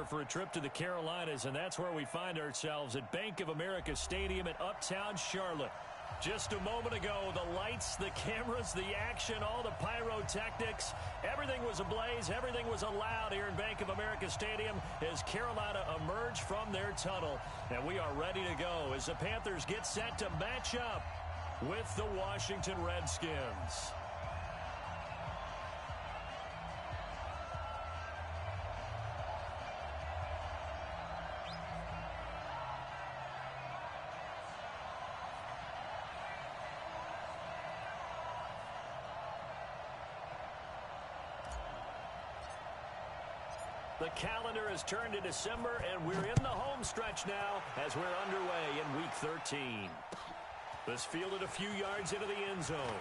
for a trip to the Carolinas, and that's where we find ourselves at Bank of America Stadium in Uptown Charlotte. Just a moment ago, the lights, the cameras, the action, all the pyrotechnics, everything was ablaze, everything was allowed here in Bank of America Stadium as Carolina emerged from their tunnel. And we are ready to go as the Panthers get set to match up with the Washington Redskins. The calendar has turned to December, and we're in the home stretch now as we're underway in Week 13. This fielded a few yards into the end zone.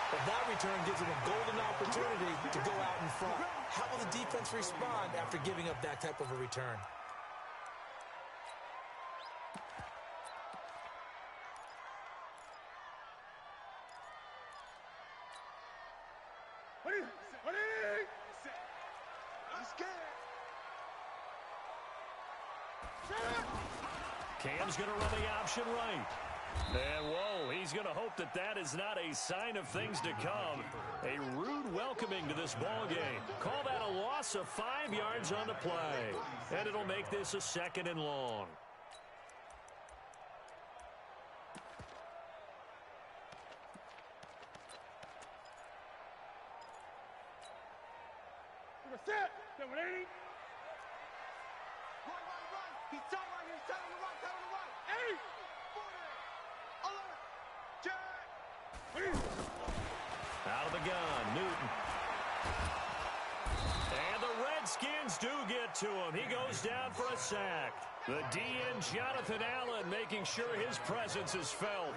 But that return gives them a golden opportunity to go out in front. How will the defense respond after giving up that type of a return? Cam's going to run the option right. And, whoa, he's going to hope that that is not a sign of things to come. A rude welcoming to this ball game. Call that a loss of 5 yards on the play. And it'll make this a 2nd and long. Set. 780. Run. He's tight right here. Tight on the right. 80. 40. 11. Check. Out of the gun, Newton. And the Redskins do get to him. He goes down for a sack. The DN, Jonathan Allen, making sure his presence is felt.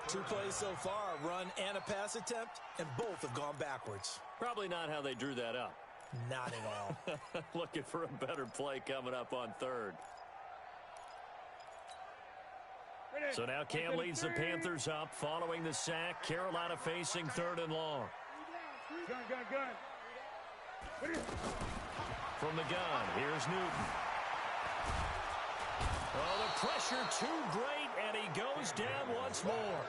2 plays so far, a run and a pass attempt, and both have gone backwards. Probably not how they drew that up. Not at all. Looking for a better play coming up on 3rd. So now Cam leads the Panthers up following the sack. Carolina facing 3rd and long. Gun. From the gun, here's Newton. Oh, the pressure too great, and he goes down once more.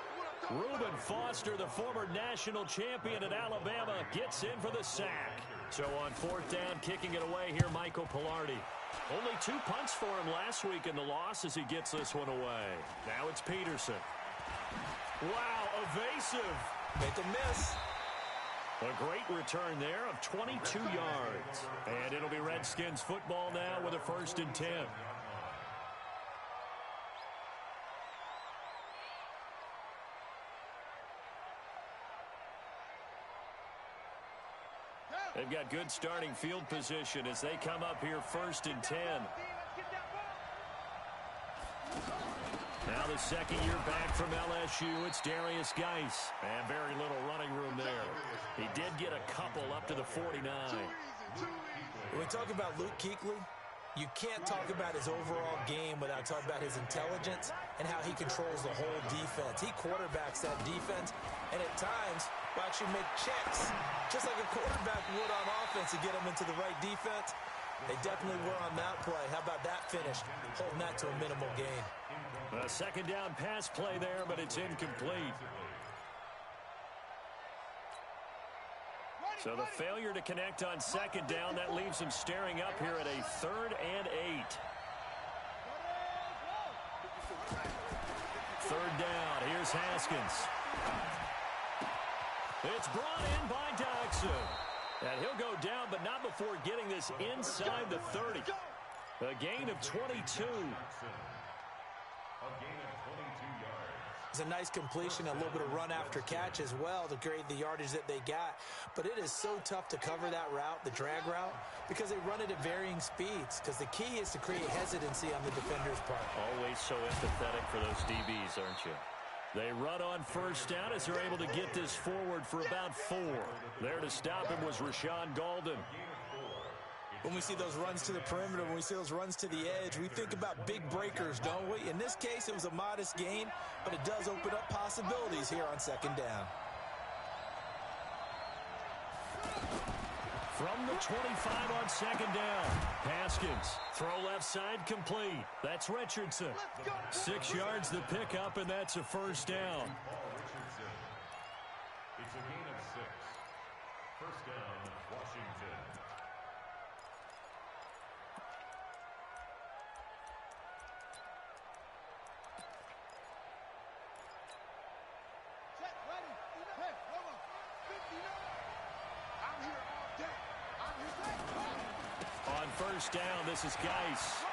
Reuben Foster, the former national champion at Alabama, gets in for the sack. So on 4th down, kicking it away here, Michael Pilardi. Only 2 punts for him last week in the loss as he gets this one away. Now it's Peterson. Wow, evasive. Make a miss. A great return there of 22 yards. And it'll be Redskins football now with a 1st and 10. They've got good starting field position as they come up here 1st and 10. Now the 2nd year back from LSU, it's Darius Geis. And very little running room there. He did get a couple up to the 49. When we talk about Luke Kuechly, you can't talk about his overall game without talking about his intelligence and how he controls the whole defense. He quarterbacks that defense, and at times will actually make checks, just like a quarterback would on offense to get him into the right defense. They definitely were on that play. How about that finish? Holding that to a minimal gain. A 2nd down pass play there, but it's incomplete. So the failure to connect on 2nd down, that leaves him staring up here at a 3rd and 8. 3rd down, here's Haskins. It's brought in by Doxson. And he'll go down, but not before getting this inside the 30. A gain of 22. It's a nice completion, a little bit of run after catch as well to grade the yardage that they got. But it is so tough to cover that route, the drag route, because they run it at varying speeds. Because the key is to create hesitancy on the defender's part. Always so empathetic for those DBs, aren't you? They run on 1st down as they're able to get this forward for about 4. There to stop him was Rashawn Golden. When we see those runs to the perimeter, when we see those runs to the edge, we think about big breakers, don't we? In this case, it was a modest gain, but it does open up possibilities here on 2nd down. From the 25 on second down. Haskins, throw left side complete. That's Richardson. 6 yards the pickup, and that's a first down. It's a gain of 6. First down, Washington. Set, ready. Hey, come on. 59. I'm here all day. I'm here. On first down, this is Geis.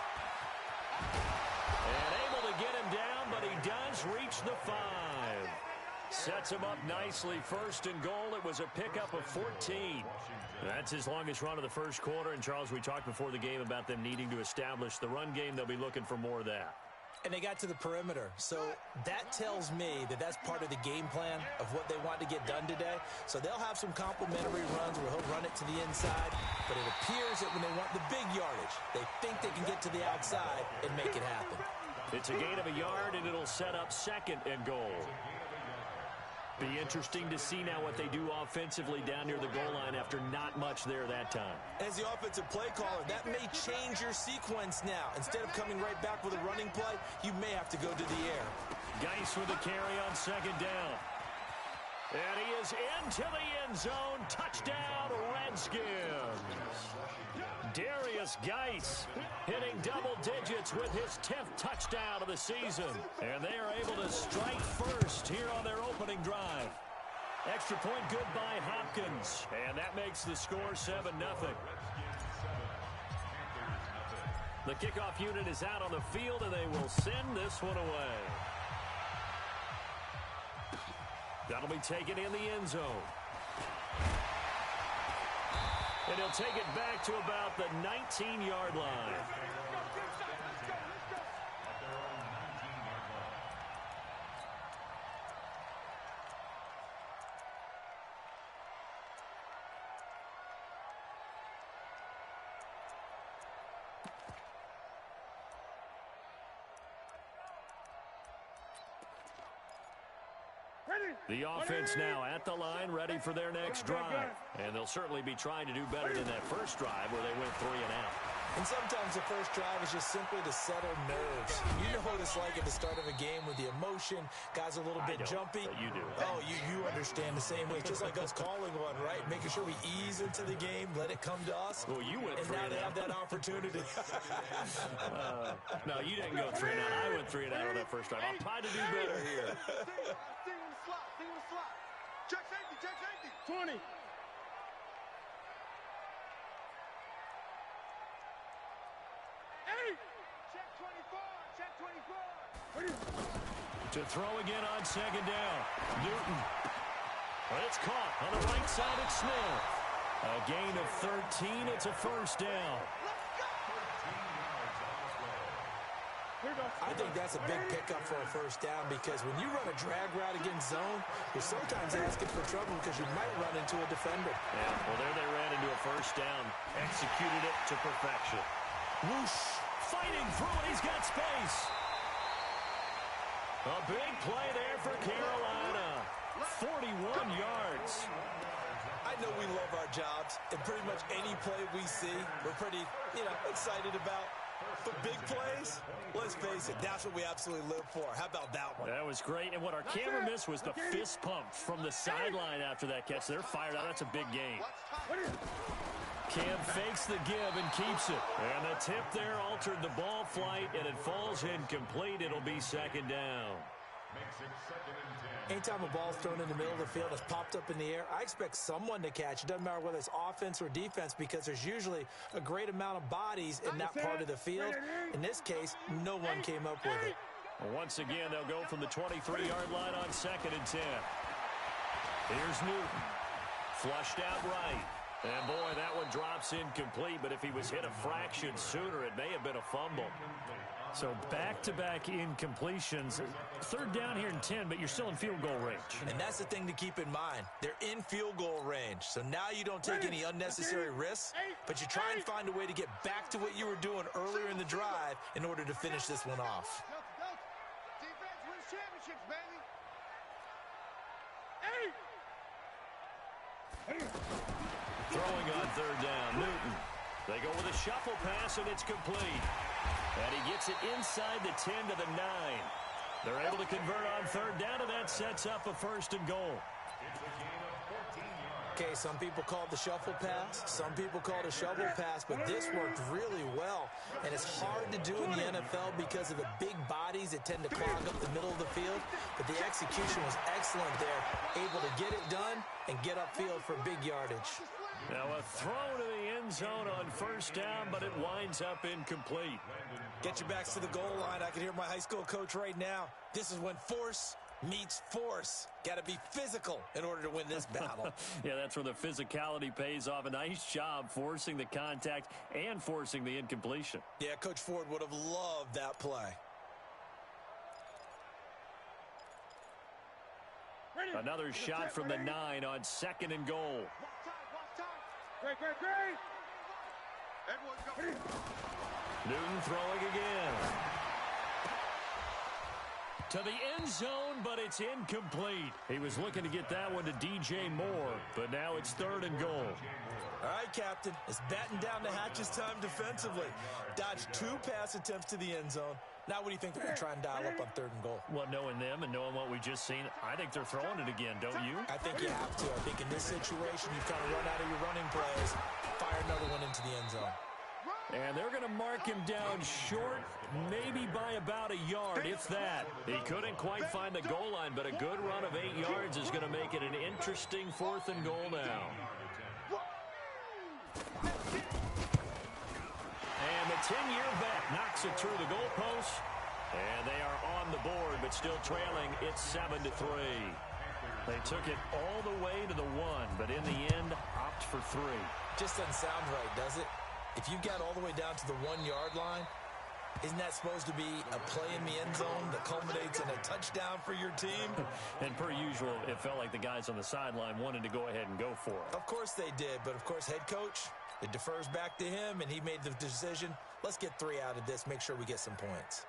And able to get him down, but he does reach the 5. Sets him up nicely. First and goal. It was a pickup of 14. That's his longest run of the first quarter. And, Charles, we talked before the game about them needing to establish the run game. They'll be looking for more of that. And they got to the perimeter. So that tells me that that's part of the game plan of what they want to get done today. So they'll have some complimentary runs where he'll run it to the inside. But it appears that when they want the big yardage, they think they can get to the outside and make it happen. It's a gain of a yard, and it'll set up second and goal. Be interesting to see now what they do offensively down near the goal line after not much there that time. As the offensive play caller, that may change your sequence now. Instead of coming right back with a running play, you may have to go to the air. Geis with a carry on second down. And he is into the end zone. Touchdown, Redskins. Darius Geis hitting double digits with his 10th touchdown of the season. And they are able to strike first here on their opening drive. Extra point good by Hopkins. And that makes the score 7-0. The kickoff unit is out on the field, and they will send this one away. That'll be taken in the end zone. And he'll take it back to about the 19-yard line. The offense now at the line, ready for their next drive. And they'll certainly be trying to do better than that first drive where they went 3 and out. And sometimes the first drive is just simply to settle nerves. You know what it's like at the start of a game with the emotion. Guys are a little bit jumpy. You do. Oh, you understand the same way. It's just like us calling one, right? Making sure we ease into the game, let it come to us. Well, you went 3 and out. And now they have that opportunity. No, you didn't go 3 and out. I went 3 and out on that first drive. I'll try to do better here. Stay on the slot. Stay on the slot. Check safety. Check safety. 20. Check 24. Check 24. To throw again on second down. Newton. Well, it's caught on the right side of Smith. A gain of 13. It's a first down. I think that's a big pickup for a first down because when you run a drag route against zone, you're sometimes asking for trouble because you might run into a defender. Yeah, well, there they ran into a first down. Executed it to perfection. Whoosh. Fighting through it. He's got space. A big play there for Carolina. 41 yards. I know we love our jobs, and pretty much any play we see, we're pretty, excited about. But big plays, let's face it, that's what we absolutely live for. How about that one? That was great. And what our camera missed was the fist pump from the sideline after that catch. They're fired out. That's a big gain. Cam fakes the give and keeps it. And the tip there altered the ball flight, and it falls incomplete. It'll be second down. Makes it 2nd and 10. Anytime a ball's thrown in the middle of the field, it's popped up in the air, I expect someone to catch. It doesn't matter whether it's offense or defense because there's usually a great amount of bodies in that part of the field. In this case, no one came up with it. Well, once again, they'll go from the 23-yard line on 2nd and 10. Here's Newton. Flushed out right. And, boy, that one drops incomplete, but if he was hit a fraction sooner, it may have been a fumble. So back-to-back incompletions. 3rd down here and 10, but you're still in field goal range. And that's the thing to keep in mind. They're in field goal range. So now you don't take any unnecessary risks, but you try and find a way to get back to what you were doing earlier in the drive in order to finish this one off. Defense wins championships, baby. Throwing on third down, Newton. They go with a shuffle pass, and it's complete. And he gets it inside the 10 to the 9. They're able to convert on third down, and that sets up a first and goal. Okay, some people call it the shuffle pass. Some people call it a shovel pass, but this worked really well. And it's hard to do in the NFL because of the big bodies that tend to clog up the middle of the field. But the execution was excellent there, able to get it done and get upfield for big yardage. Now a throw to the end zone on first down, but it winds up incomplete. Get your backs to the goal line. I can hear my high school coach right now. This is when force meets force. Got to be physical in order to win this battle. Yeah, that's where the physicality pays off. A nice job forcing the contact and forcing the incompletion. Yeah, Coach Ford would have loved that play. Another shot from the 9 on second and goal. Great. Newton throwing again. To the end zone, but it's incomplete. He was looking to get that one to DJ Moore, but now it's third and goal. All right, Captain. It's batten down the hatches time defensively. Dodged 2 pass attempts to the end zone. Now what do you think they're going to try and dial up on third and goal? Well, knowing them and knowing what we just seen, I think they're throwing it again, don't you? I think you have to. I think in this situation, you've kind of run out of your running plays. Fire another one into the end zone. And they're going to mark him down short, maybe by about a yard, if that. He couldn't quite find the goal line, but a good run of 8 yards is going to make it an interesting fourth and goal now. And the 10-year vet knocks it through the goalpost. And they are on the board, but still trailing. It's 7-3. They took it all the way to the 1, but in the end, opt for 3. Just doesn't sound right, does it? If you got all the way down to the 1-yard line, isn't that supposed to be a play in the end zone that culminates in a touchdown for your team? And per usual, it felt like the guys on the sideline wanted to go ahead and go for it. Of course they did, but of course head coach, it defers back to him, and he made the decision, let's get 3 out of this, make sure we get some points.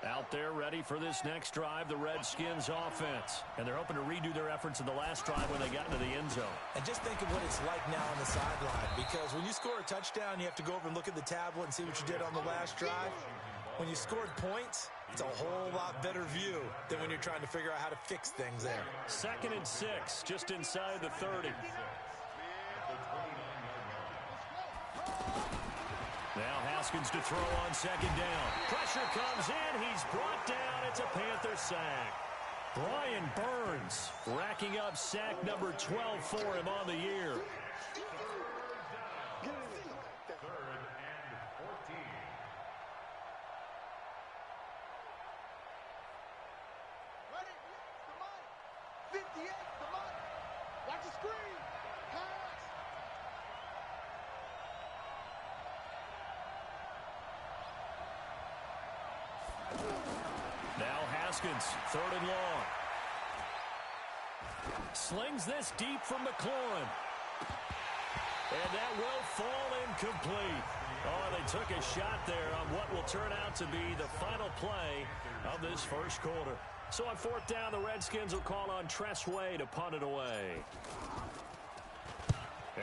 Out there ready for this next drive, the Redskins offense. And they're hoping to redo their efforts in the last drive when they got into the end zone. And just think of what it's like now on the sideline, because when you score a touchdown, you have to go over and look at the tablet and see what you did on the last drive. When you scored points, it's a whole lot better view than when you're trying to figure out how to fix things there. 2nd and 6, just inside the 30. Now Haskins to throw on second down. Pressure comes in. He's brought down. It's a Panther sack. Brian Burns racking up sack number 12 for him on the year. Third and 14. Ready? The money. 58, the money. Watch the screen. Pass. Now Haskins, 3rd and long. Slings this deep from McLaurin. And that will fall incomplete. Oh, they took a shot there on what will turn out to be the final play of this first quarter. So on 4th down, the Redskins will call on Tress Way to punt it away.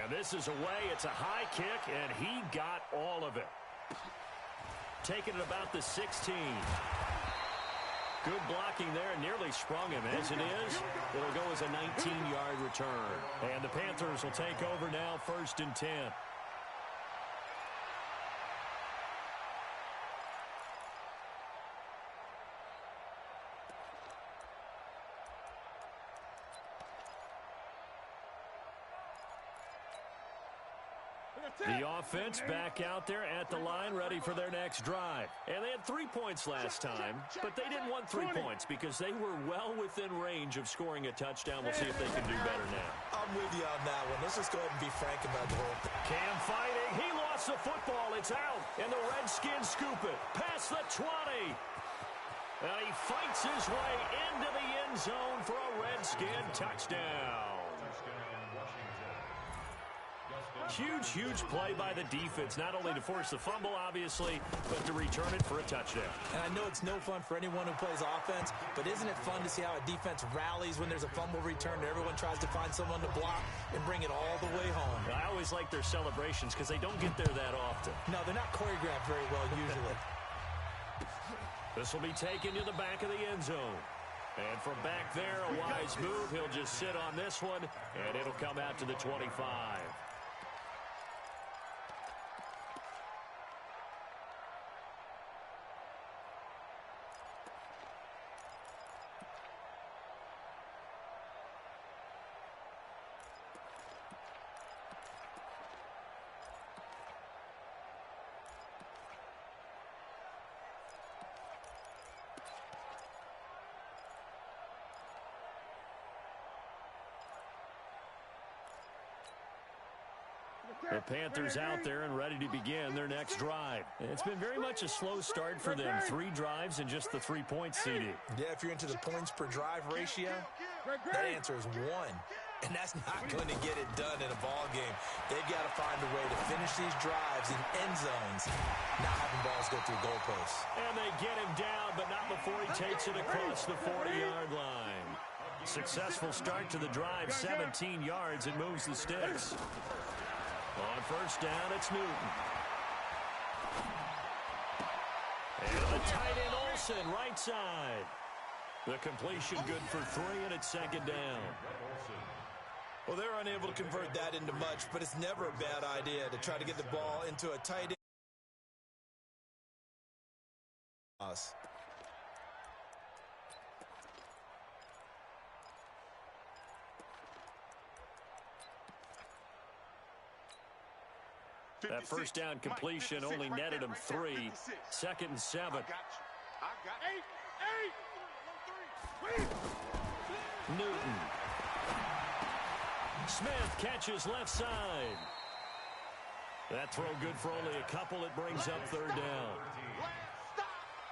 And this is away. It's a high kick, and he got all of it. Taking it about the 16. Good blocking there, nearly sprung him. As it is, it'll go as a 19-yard return. And the Panthers will take over now, 1st and 10. The offense back out there at the line, ready for their next drive. And they had 3 points last time, but they didn't want 3 points because they were well within range of scoring a touchdown. We'll see if they can do better now. I'm with you on that one. Let's just go ahead and be frank about the whole thing. Cam fighting. He lost the football. It's out. And the Redskins scoop it. Past the 20. And he fights his way into the end zone for a Redskin touchdown. Huge play by the defense, not only to force the fumble, obviously, but to return it for a touchdown. And I know it's no fun for anyone who plays offense, but isn't it fun to see how a defense rallies when there's a fumble return and everyone tries to find someone to block and bring it all the way home? I always like their celebrations because they don't get there that often. No, they're not choreographed very well usually. This will be taken to the back of the end zone. And from back there, a wise move. He'll just sit on this one, and it'll come out to the 25. The Panthers out there and ready to begin their next drive. It's been very much a slow start for them. 3 drives and just the 3-point CD. Yeah, if you're into the points per drive ratio, that answer is 1. And that's not going to get it done in a ball game. They've got to find a way to finish these drives in end zones, not having balls go through goalposts. And they get him down, but not before he takes it across the 40-yard line. Successful start to the drive, 17 yards, and moves the sticks. On first down, it's Newton. And the tight end Olsen, right side. The completion good for 3, and it's second down. Well, they're unable to convert that into much, but it's never a bad idea to try to get the ball into a tight end. That first down completion only netted him 3. Second and 7. I got 8. Newton. Smith catches left side. That throw good for only a couple. It brings up third down.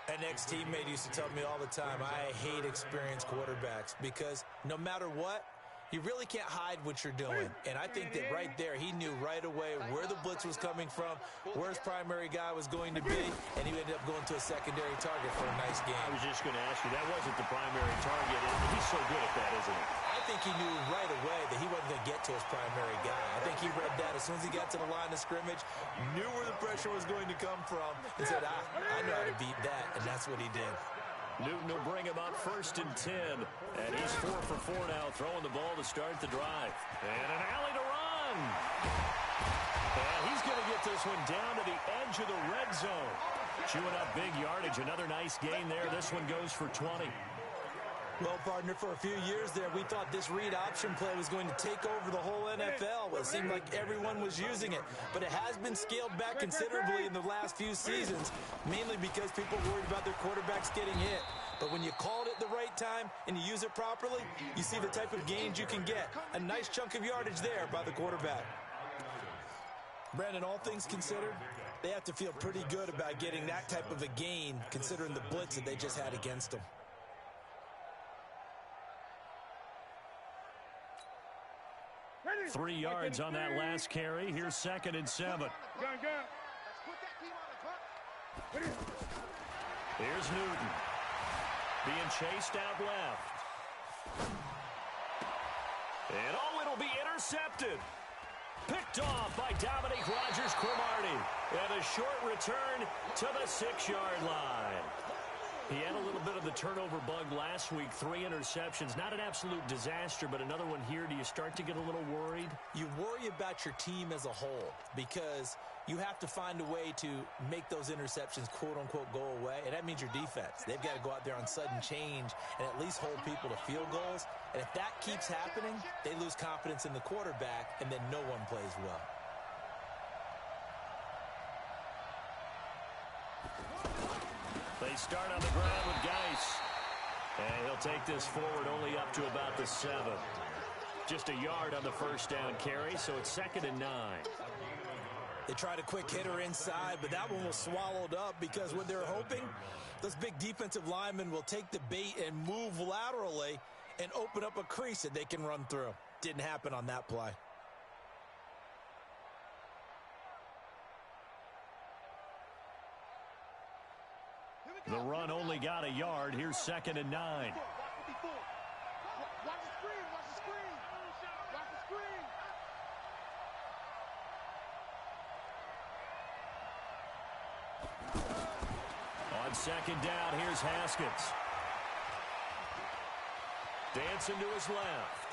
An ex-teammate used to tell me all the time, I hate experienced quarterbacks because no matter what, you really can't hide what you're doing. And I think that right there, he knew right away where the blitz was coming from, where his primary guy was going to be, and he ended up going to a secondary target for a nice game. I was just going to ask you, that wasn't the primary target. He's so good at that, isn't he? I think he knew right away that he wasn't going to get to his primary guy. I think he read that as soon as he got to the line of scrimmage, knew where the pressure was going to come from, and said, I know how to beat that, and that's what he did. Newton will bring him up first and 10. And he's 4 for 4 now, throwing the ball to start the drive. And an alley to run. And he's going to get this one down to the edge of the red zone. Chewing up big yardage. Another nice gain there. This one goes for 20. Well, partner, for a few years there, we thought this read option play was going to take over the whole NFL. Well, it seemed like everyone was using it, but it has been scaled back considerably in the last few seasons, mainly because people worried about their quarterbacks getting hit. But when you call it at the right time and you use it properly, you see the type of gains you can get. A nice chunk of yardage there by the quarterback. Brandon, all things considered, they have to feel pretty good about getting that type of a gain, considering the blitz that they just had against them. Ready. 3 yards on that last carry. Here's second and 7. Here's Newton. Being chased out left. And it'll be intercepted. Picked off by Dominique Rodgers-Cromartie. And a short return to the 6-yard line. He had a little bit of the turnover bug last week. 3 interceptions. Not an absolute disaster, but another one here. Do you start to get a little worried? You worry about your team as a whole because you have to find a way to make those interceptions, quote-unquote, go away. And that means your defense. They've got to go out there on sudden change and at least hold people to field goals. And if that keeps happening, they lose confidence in the quarterback, and then no one plays well. They start on the ground with Geis. And he'll take this forward only up to about the 7. Just a yard on the first down carry, so it's second and 9. They tried a quick hitter inside, but that one was swallowed up because what they're hoping, those big defensive linemen will take the bait and move laterally and open up a crease that they can run through. Didn't happen on that play. The run only got a yard. Here's 2nd and 9. Watch the screen. Watch the screen. Watch the screen. On 2nd down, here's Haskins. Dancing to his left.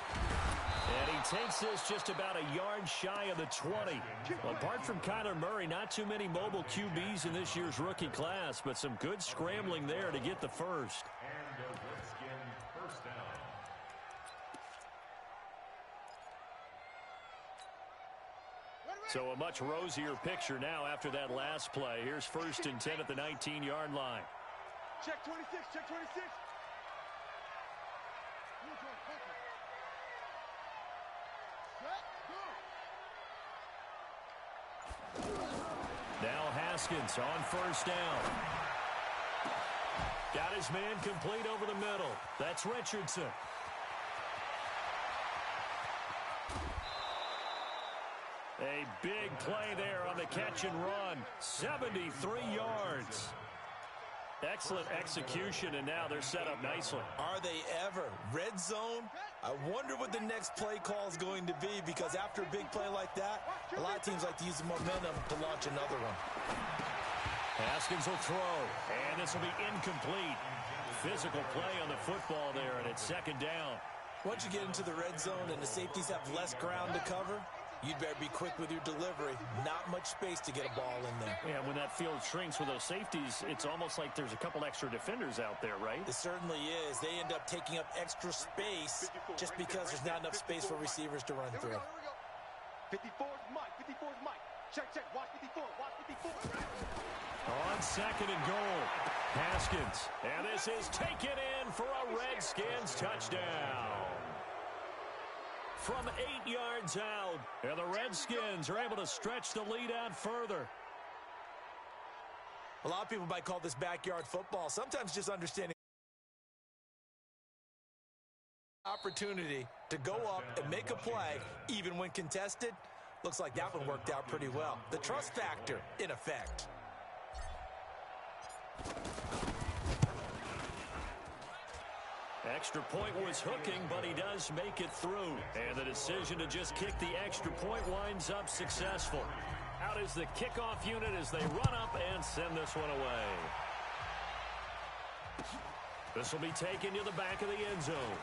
And he takes this just about a yard shy of the 20. Well, apart from Kyler Murray, not too many mobile QBs in this year's rookie class, but some good scrambling there to get the first. And a Redskin first down. So a much rosier picture now after that last play. Here's 1st and 10 at the 19-yard line. Check 26. Check 26. Now Haskins on 1st down. Got his man complete over the middle. That's Richardson. A big play there on the catch and run. 73 yards. Excellent execution, and now they're set up nicely. Are they ever? Red zone? I wonder what the next play call is going to be, because after a big play like that, a lot of teams like to use the momentum to launch another one. Haskins will throw, and this will be incomplete. Physical play on the football there, and it's 2nd down. Once you get into the red zone and the safeties have less ground to cover, you'd better be quick with your delivery. Not much space to get a ball in there. Yeah, when that field shrinks with those safeties, it's almost like there's a couple extra defenders out there, right? It certainly is. They end up taking up extra space just because there's not enough space for receivers to run through. 54 is Mike. 54 is Mike. Check. Watch 54. Watch 54. On 2nd and goal, Haskins. And this is taken in for a Redskins touchdown. From 8 yards out, and the Redskins are able to stretch the lead out further. A lot of people might call this backyard football. Sometimes just understanding opportunity to go up and make a play, even when contested. Looks like that one worked out pretty well. The trust factor in effect. Extra point was hooking, but he does make it through. And the decision to just kick the extra point winds up successful. Out is the kickoff unit as they run up and send this one away. This will be taken to the back of the end zone.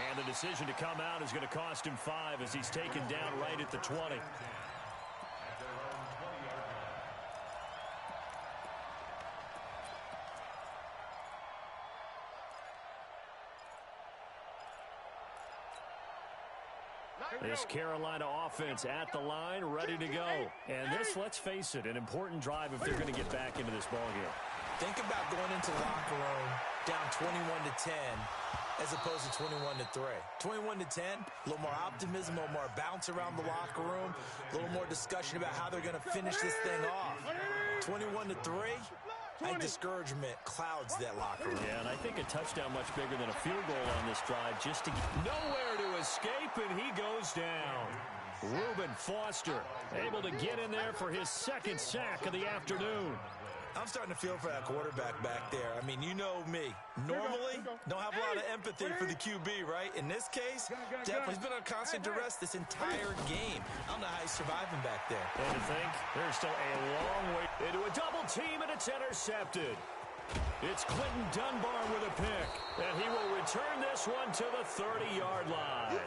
And the decision to come out is going to cost him 5 as he's taken down right at the 20. This Carolina offense at the line, ready to go. And this, let's face it, an important drive if they're going to get back into this ballgame. Think about going into the locker room down 21-10 as opposed to 21-3. 21-10, a little more optimism, a little more bounce around the locker room, a little more discussion about how they're going to finish this thing off. 21-3, I think discouragement clouds that locker room. Yeah, and I think a touchdown much bigger than a field goal on this drive just to get nowhere to escape, and he goes down. Reuben Foster able to get in there for his 2nd sack of the afternoon. I'm starting to feel for that quarterback back there. I mean, you know me. Normally, don't have a lot of empathy for the QB, right? In this case, definitely he's been on constant duress this entire game. I don't know how he's surviving back there. And to think, there's still a long way into a double team, and it's intercepted. It's Clinton Dunbar with a pick, and he will return this one to the 30-yard line.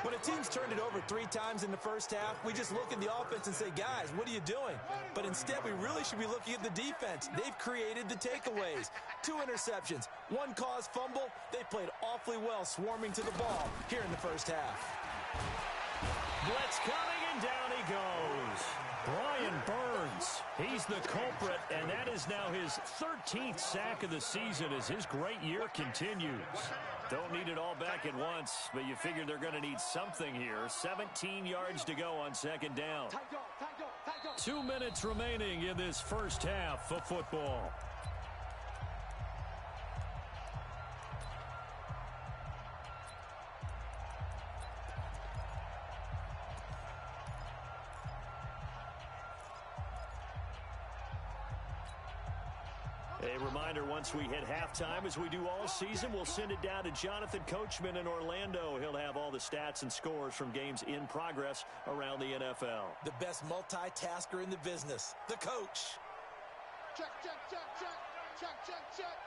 When a team's turned it over 3 times in the first half, we just look at the offense and say, guys, what are you doing? But instead, we really should be looking at the defense. They've created the takeaways. 2 interceptions, 1 caused fumble. They played awfully well swarming to the ball here in the first half. Blitz coming, and down he goes. Brian Burns, he's the culprit, and that is now his 13th sack of the season as his great year continues. Don't need it all back at once, but you figure they're going to need something here. 17 yards to go on 2nd down. 2 minutes remaining in this first half of football. A reminder, once we hit halftime, as we do all season, we'll send it down to Jonathan Coachman in Orlando. He'll have all the stats and scores from games in progress around the NFL. The best multitasker in the business, the coach. Check, check, check, check. Check, check, check.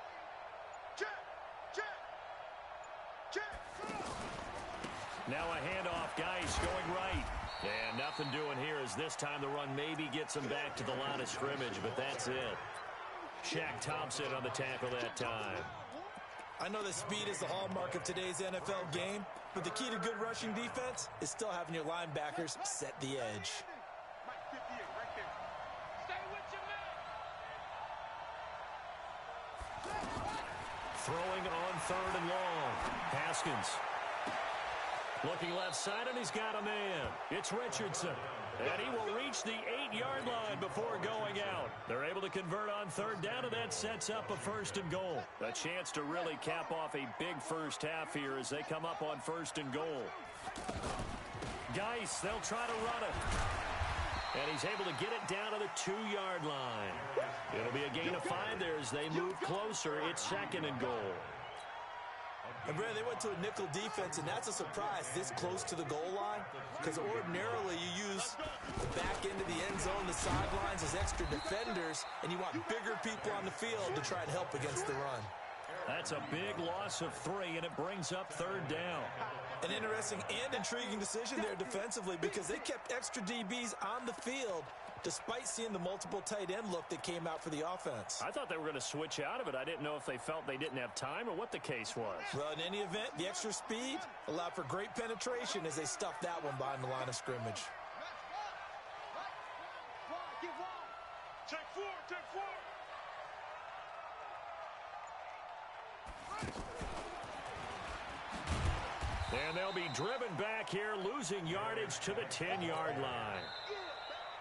Check, check. Check. Now a handoff, Geis going right. And nothing doing here as this time the run maybe gets him back to the line of scrimmage, but that's it. Shaq Thompson on the tackle that time. I know that speed is the hallmark of today's NFL game, but the key to good rushing defense is still having your linebackers set the edge. Mike 58 right there. Stay with your man. Throwing on 3rd and long. Haskins. Looking left side, and he's got a man. It's Richardson. And he will reach the 8-yard line before going out. They're able to convert on 3rd down, and that sets up a 1st and goal. A chance to really cap off a big first half here as they come up on 1st and goal. Geis, they'll try to run it. And he's able to get it down to the 2-yard line. It'll be a gain of 5 there as they move closer. It's 2nd and goal. And Brad, they went to a nickel defense, and that's a surprise this close to the goal line, because ordinarily you use the back end of the end zone, the sidelines as extra defenders, and you want bigger people on the field to try and help against the run. That's a big loss of 3, and it brings up 3rd down. An interesting and intriguing decision there defensively, because they kept extra DBs on the field despite seeing the multiple tight end look that came out for the offense. I thought they were going to switch out of it. I didn't know if they felt they didn't have time or what the case was. Well, in any event, the extra speed allowed for great penetration as they stuffed that one behind the line of scrimmage. Check 4, check 4. And they'll be driven back here, losing yardage to the 10-yard line.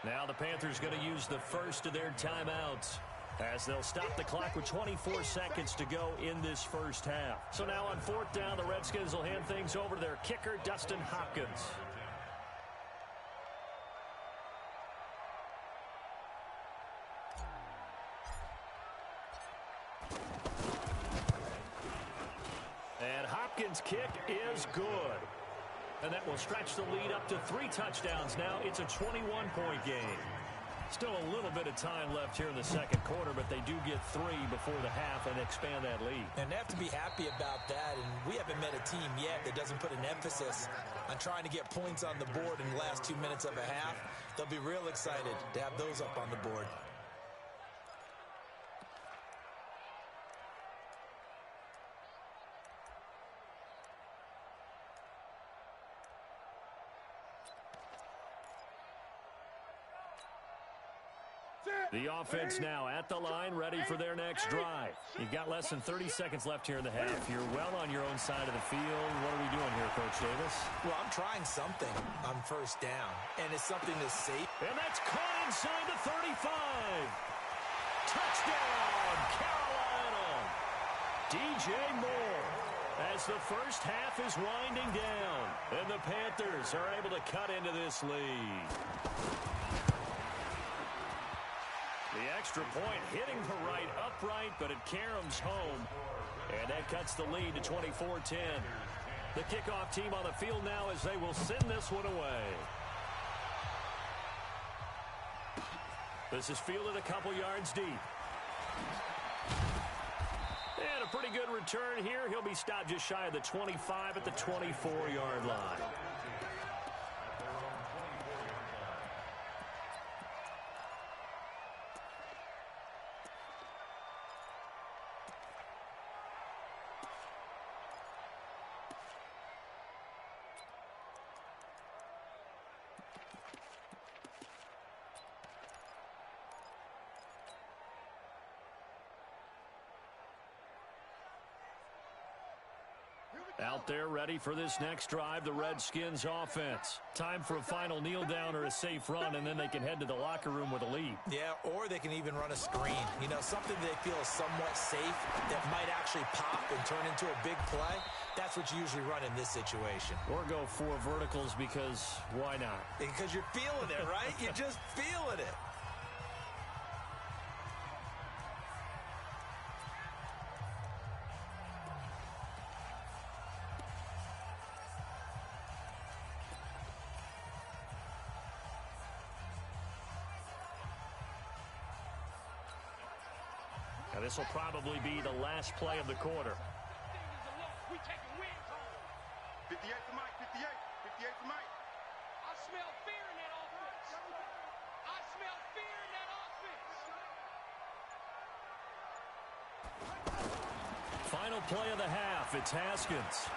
Now the Panthers going to use the first of their timeouts as they'll stop the clock with 24 seconds to go in this first half. So now on 4th down, the Redskins will hand things over to their kicker, Dustin Hopkins. And Hopkins' kick is good. And that will stretch the lead up to 3 touchdowns. Now it's a 21-point game. Still a little bit of time left here in the second quarter, but they do get 3 before the half and expand that lead. And they have to be happy about that. And we haven't met a team yet that doesn't put an emphasis on trying to get points on the board in the last 2 minutes of a half. They'll be real excited to have those up on the board. The offense now at the line, ready for their next drive. You've got less than 30 seconds left here in the half. You're well on your own side of the field. What are we doing here, Coach Davis? Well, I'm trying something on 1st down, and it's something that's safe. And that's caught inside the 35. Touchdown, Carolina. DJ Moore. As the first half is winding down, and the Panthers are able to cut into this lead. The extra point hitting the right upright, but it caroms home. And that cuts the lead to 24-10. The kickoff team on the field now as they will send this one away. This is fielded a couple yards deep. And a pretty good return here. He'll be stopped just shy of the 25 at the 24-yard line. Out there ready for this next drive, the Redskins offense. Time for a final kneel down or a safe run, and then they can head to the locker room with a lead. Yeah, or they can even run a screen. You know, something they feel is somewhat safe that might actually pop and turn into a big play. That's what you usually run in this situation. Or go 4 verticals because why not? Because you're feeling it, right? You're just feeling it. This will probably be the last play of the quarter. 58 for Mike, 58. 58 for Mike. I smell fear in that offense. I smell fear in that offense. Final play of the half. It's Haskins.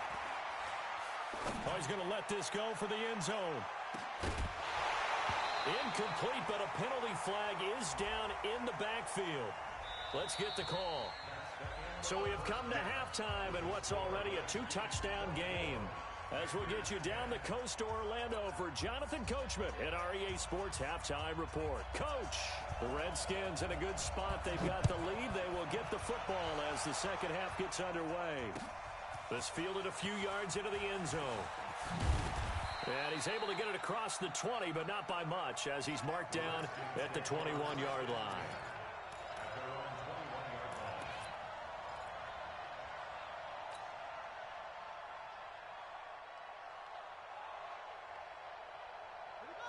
Oh, he's going to let this go for the end zone. Incomplete, but a penalty flag is down in the backfield. Let's get the call. So we have come to halftime in what's already a 2-touchdown game. As we'll get you down the coast to Orlando for Jonathan Coachman at our EA Sports Halftime Report. Coach, the Redskins in a good spot. They've got the lead. They will get the football as the second half gets underway. This fielded a few yards into the end zone. And he's able to get it across the 20, but not by much, as he's marked down at the 21-yard line.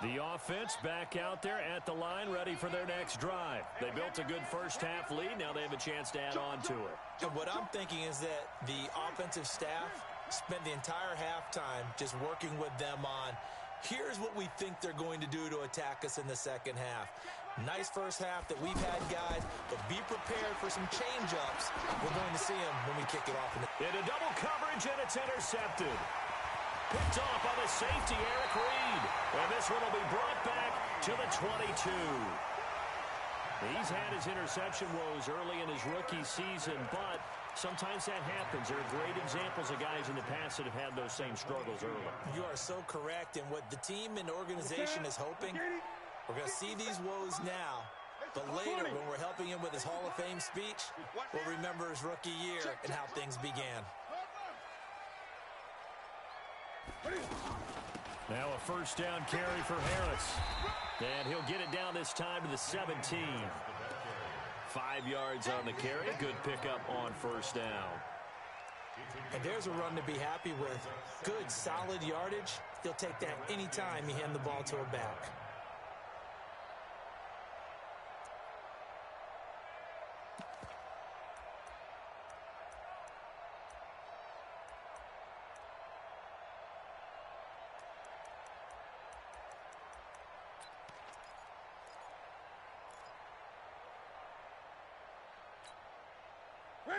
The offense back out there at the line, ready for their next drive. They built a good first-half lead. Now they have a chance to add on to it. And what I'm thinking is that the offensive staff spent the entire halftime just working with them on, here's what we think they're going to do to attack us in the second half. Nice first half that we've had, guys, but be prepared for some change-ups. We're going to see them when we kick it off. In a double coverage, and it's intercepted. Picked off by the safety, Eric Reed. And this one will be brought back to the 22. He's had his interception woes early in his rookie season, but sometimes that happens. There are great examples of guys in the past that have had those same struggles early. You are so correct. And what the team and organization is hoping, we're going to see these woes now, but later when we're helping him with his Hall of Fame speech, we'll remember his rookie year and how things began. Now a first down carry for Harris. And he'll get it down this time to the 17. 5 yards on the carry. Good pickup on first down. And there's a run to be happy with. Good, solid yardage. He'll take that anytime you hand the ball to a back.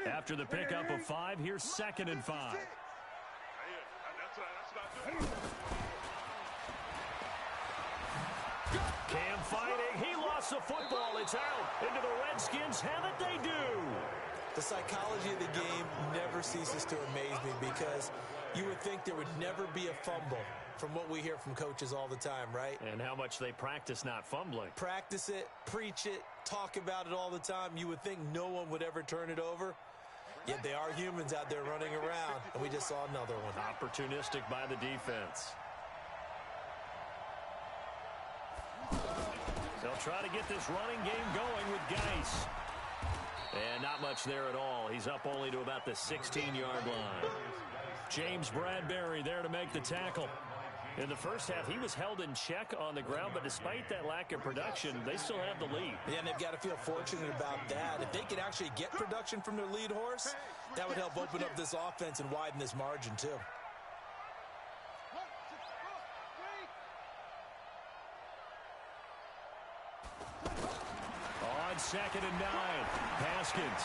After the pickup of 5, here's 2nd and 5. Cam fighting. He lost the football. It's out. Into the Redskins have it. They do. The psychology of the game never ceases to amaze me because you would think there would never be a fumble from what we hear from coaches all the time, right? And how much they practice not fumbling. Practice it, preach it, talk about it all the time. You would think no one would ever turn it over. Yet they are humans out there running around, and we just saw another one. Opportunistic by the defense. They'll try to get this running game going with Geis. And not much there at all. He's up only to about the 16-yard line. James Bradbury there to make the tackle. In the first half, he was held in check on the ground, but despite that lack of production, they still have the lead. Yeah, and they've got to feel fortunate about that. If they could actually get production from their lead horse, that would help open up this offense and widen this margin, too. On 2nd and 9, Haskins.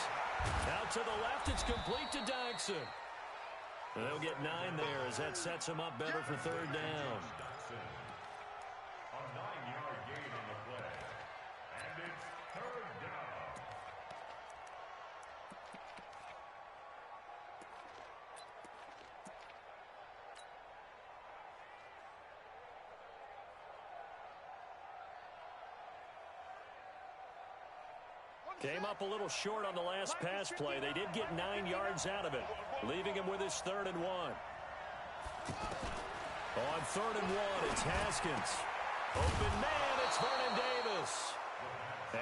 Out to the left, it's complete to Dodson. They'll get 9 there as that sets them up better for 3rd down. A 9-yard gain on the play. And it's 3rd down. Came up a little short on the last pass play. They did get 9 yards out of it, leaving him with his 3rd and 1. On 3rd and 1, it's Haskins. Open man, it's Vernon Davis.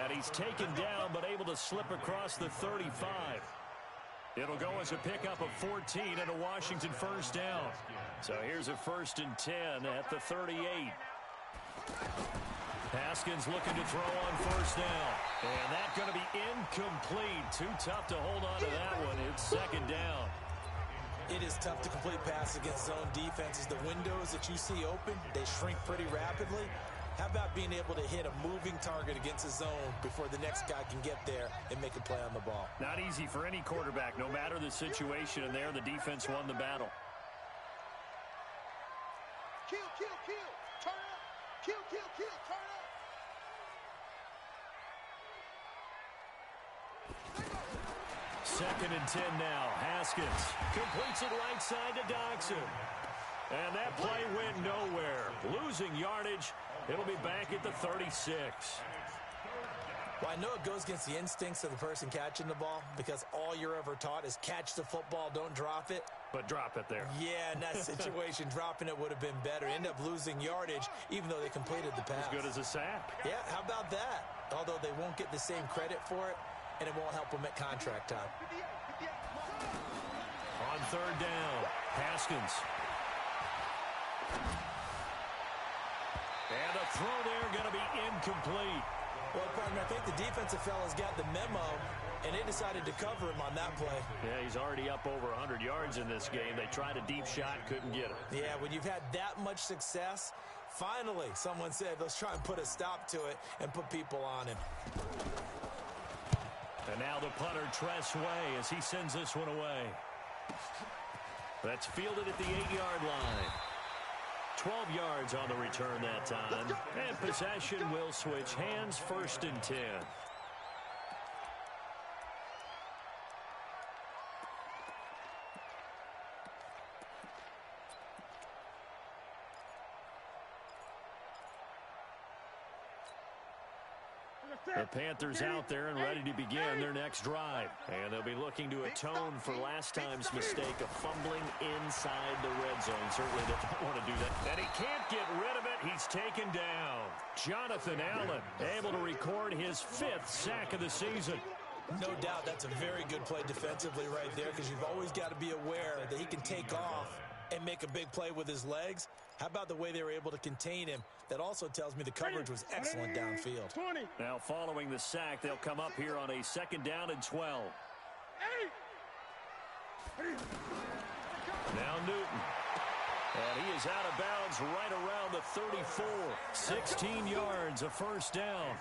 And he's taken down, but able to slip across the 35. It'll go as a pickup of 14 and a Washington first down. So here's a 1st and 10 at the 38. Haskins looking to throw on first down. And that's going to be incomplete. Too tough to hold on to that one. It's second down. It is tough to complete passes against zone defenses. The windows that you see open, they shrink pretty rapidly. How about being able to hit a moving target against a zone before the next guy can get there and make a play on the ball? Not easy for any quarterback, no matter the situation. And there, the defense won the battle. Kill, kill, kill. Turn up. Kill, kill, kill. Turn up. Second and 10 now. Haskins completes it right side to Doxson. And that play went nowhere. Losing yardage. It'll be back at the 36. Well, I know it goes against the instincts of the person catching the ball because all you're ever taught is catch the football, don't drop it. But drop it there. Yeah, in that situation, dropping it would have been better. End up losing yardage, even though they completed the pass. As good as a sack. Yeah, how about that? Although they won't get the same credit for it, and it won't help them at contract time. On third down, Haskins. And a throw there going to be incomplete. Well, partner, I think the defensive fella's got the memo, and they decided to cover him on that play. Yeah, he's already up over 100 yards in this game. They tried a deep shot, couldn't get it. Yeah, when you've had that much success, finally, someone said, let's try and put a stop to it and put people on him. And now the punter, Tress Way, as he sends this one away. That's fielded at the 8-yard line. 12 yards on the return that time. And possession will switch hands, first and 10. The Panthers out there and ready to begin their next drive. And they'll be looking to atone for last time's mistake of fumbling inside the red zone. Certainly they don't want to do that. And he can't get rid of it. He's taken down. Jonathan Allen able to record his 5th sack of the season. No doubt that's a very good play defensively right there because you've always got to be aware that he can take off and make a big play with his legs. How about the way they were able to contain him? That also tells me the coverage was excellent downfield. Now following the sack, they'll come up here on a second down and 12. Now Newton. And he is out of bounds right around the 34. 16 yards, a first down.